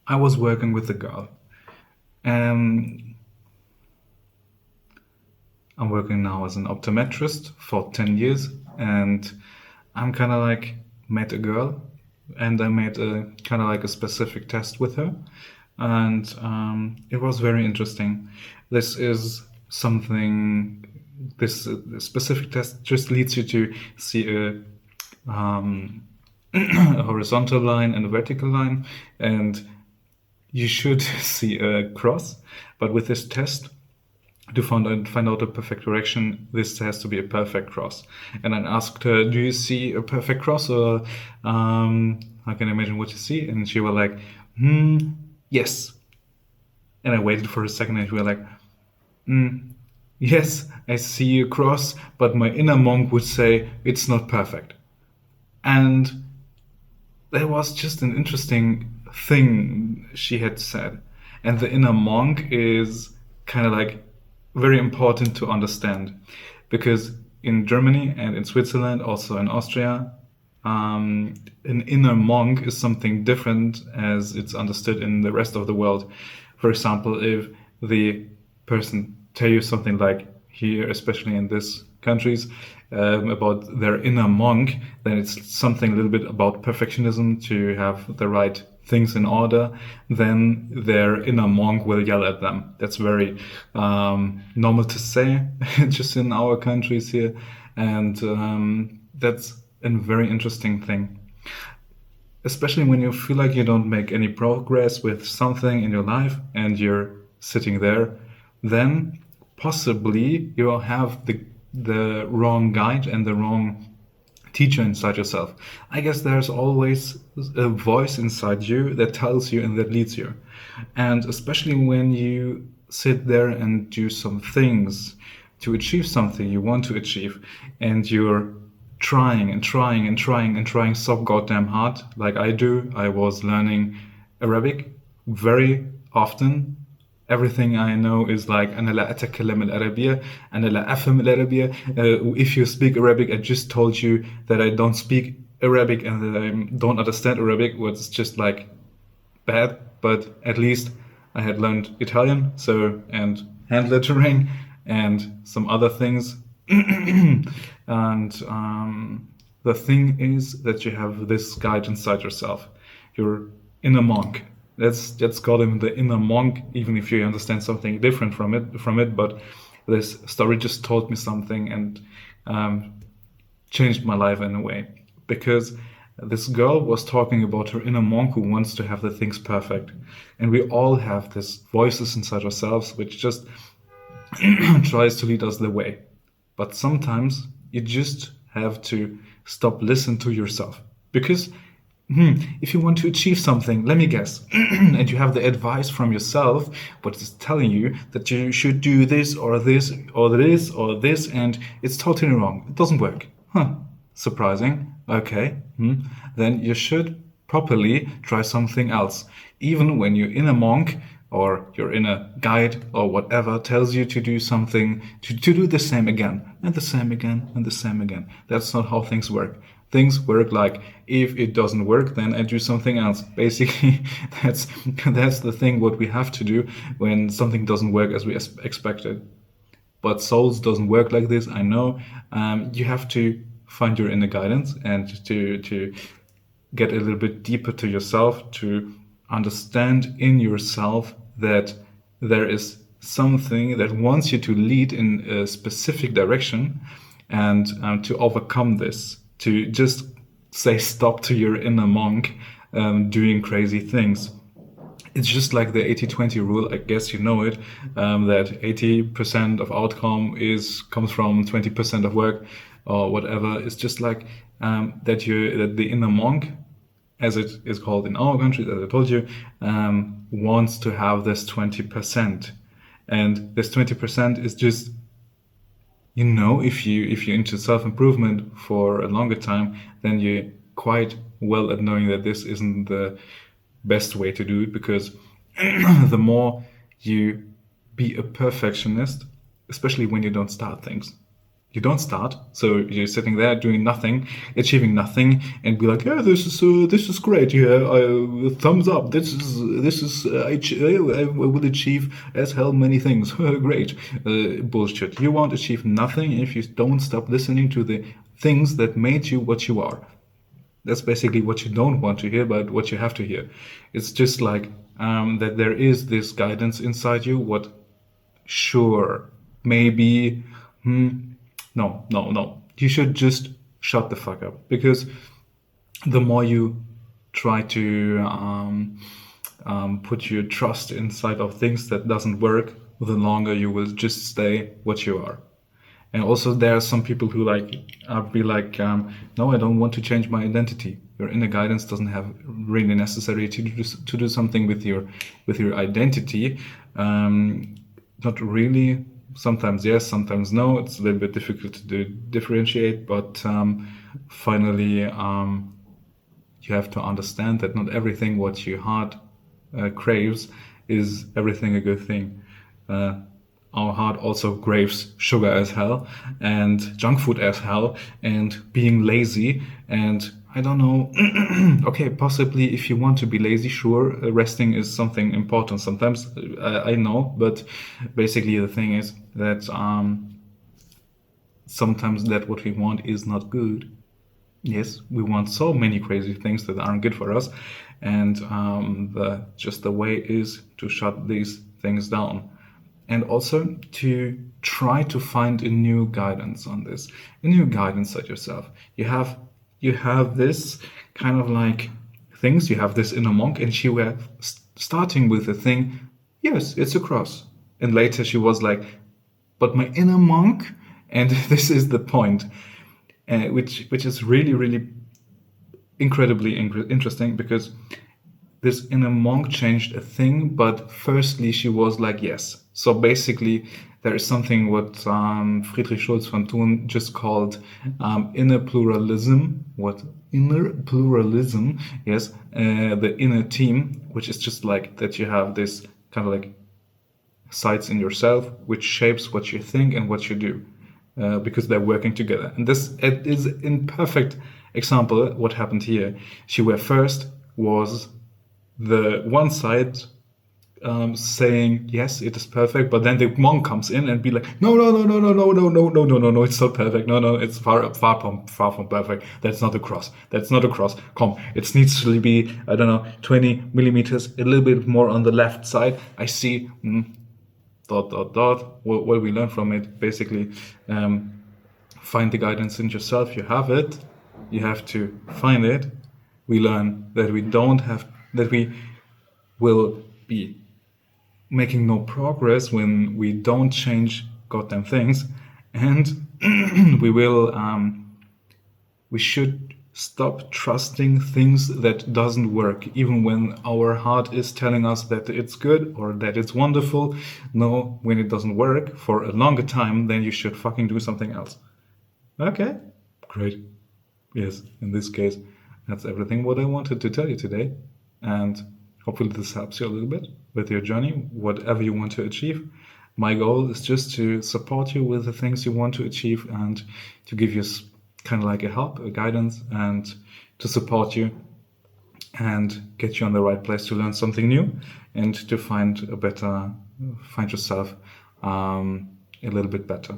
I was working with a girl. And I'm working now as an optometrist for 10 years. And I'm kind of like met a girl and I made a kind of like a specific test with her. And it was very interesting. This is something, this specific test just leads you to see a horizontal line and a vertical line. And you should see a cross. But with this test, to find out the perfect direction, this has to be a perfect cross. And I asked her, "Do you see a perfect cross, or I can imagine what you see?" And she was like, yes. And I waited for a second, and she was like, yes, I see a cross, but my inner monk would say it's not perfect. And that was just an interesting thing she had said. And the inner monk is kind of like very important to understand, because in Germany and in Switzerland, also in Austria, an inner monk is something different as it's understood in the rest of the world. For example, if the person tell you something like here, especially in these countries, about their inner monk, then it's something a little bit about perfectionism, to have the right things in order, then their inner monk will yell at them. That's very normal to say, just in our countries here. And that's a very interesting thing. Especially when you feel like you don't make any progress with something in your life and you're sitting there, then possibly you have the wrong guide and the wrong teacher inside yourself. I guess there's always a voice inside you that tells you and that leads you. And especially when you sit there and do some things to achieve something you want to achieve, and you're trying and trying and trying and trying so goddamn hard, like I do. I was learning Arabic very often. Everything I know is like أنا لا أتكلم العربية أنا لا أفهم العربية. If you speak Arabic, I just told you that I don't speak Arabic and that I don't understand Arabic, was just like bad. But at least I had learned Italian, so, and hand lettering and some other things. And the thing is that you have this guide inside yourself, your inner monk. Let's call him the inner monk, even if you understand something different from it. But this story just told me something and changed my life in a way, because this girl was talking about her inner monk who wants to have the things perfect, and we all have these voices inside ourselves which just tries to lead us the way. But sometimes you just have to stop, listen to yourself, because if you want to achieve something, let me guess, and you have the advice from yourself, but it's telling you that you should do this or this or this or this, and it's totally wrong. It doesn't work. Huh. Surprising. Okay. Then you should properly try something else. Even when your inner monk or your inner guide or whatever tells you to do something, to do the same again and the same again and the same again. That's not how things work. Things work like, if it doesn't work, then I do something else. Basically, that's the thing what we have to do when something doesn't work as we expected. But souls doesn't work like this, I know. You have to find your inner guidance and to get a little bit deeper to yourself, to understand in yourself that there is something that wants you to lead in a specific direction, and to overcome this, to just say stop to your inner monk doing crazy things. It's just like the 80-20 rule. I guess you know it, that 80% of outcome comes from 20% of work or whatever. It's just like that the inner monk, as it is called in our country, as I told you, wants to have this 20%. And this 20% is just, if you're into self-improvement for a longer time, then you're quite well at knowing that this isn't the best way to do it, because the more you be a perfectionist, especially when you don't start things, You don't start, so you're sitting there doing nothing, achieving nothing, and be like, "Yeah, this is great. Yeah, thumbs up. I will achieve as hell many things. Great." Bullshit. You won't achieve nothing if you don't stop listening to the things that made you what you are. That's basically what you don't want to hear, but what you have to hear. It's just like that there is this guidance inside you. What, sure, maybe, no, no, no. You should just shut the fuck up, because the more you try to put your trust inside of things that doesn't work, the longer you will just stay what you are. And also, there are some people who be like, no, I don't want to change my identity. Your inner guidance doesn't have really necessary to do something with your identity. Not really. Sometimes yes, sometimes no. It's a little bit difficult to differentiate, but finally, you have to understand that not everything what your heart craves is everything a good thing. Our heart also craves sugar as hell, and junk food as hell, and being lazy, and I don't know. Okay, possibly if you want to be lazy, sure, resting is something important sometimes. I know, but basically the thing is that sometimes that what we want is not good. Yes, we want so many crazy things that aren't good for us, and just the way is to shut these things down, and also to try to find a new guidance on this, a new guidance at yourself. You have this kind of like things. You have this inner monk, and she were starting with the thing. Yes, it's a cross, and later she was like, but my inner monk, and this is the point, which is really really incredibly interesting, because this inner monk changed a thing, but firstly she was like, yes. So basically, there is something what Friedrich Schulz von Thun just called inner pluralism. What inner pluralism? Yes, the inner team, which is just like that you have this kind of like sides in yourself, which shapes what you think and what you do, because they're working together. And this it is in perfect example what happened here. She were first was the one side saying yes, it is perfect, but then the monk comes in and be like, no, no, no, no, no, no, no, no, no, no, no, no, it's not perfect. No, no, it's far from perfect. That's not a cross. That's not a cross. Come, it needs to be, I don't know, 20 millimeters, a little bit more on the left side. I see. Dot dot dot. What we learn from it, basically, find the guidance in yourself. You have it. You have to find it. We learn that we don't have that we will be making no progress when we don't change goddamn things, and we should stop trusting things that doesn't work, even when our heart is telling us that it's good or that it's wonderful. No, when it doesn't work for a longer time, then you should fucking do something else. Okay, great. Yes, in this case, that's everything what I wanted to tell you today. And hopefully this helps you a little bit with your journey, whatever you want to achieve. My goal is just to support you with the things you want to achieve, and to give you kind of like a help, a guidance, and to support you and get you on the right place to learn something new, and to find yourself a little bit better.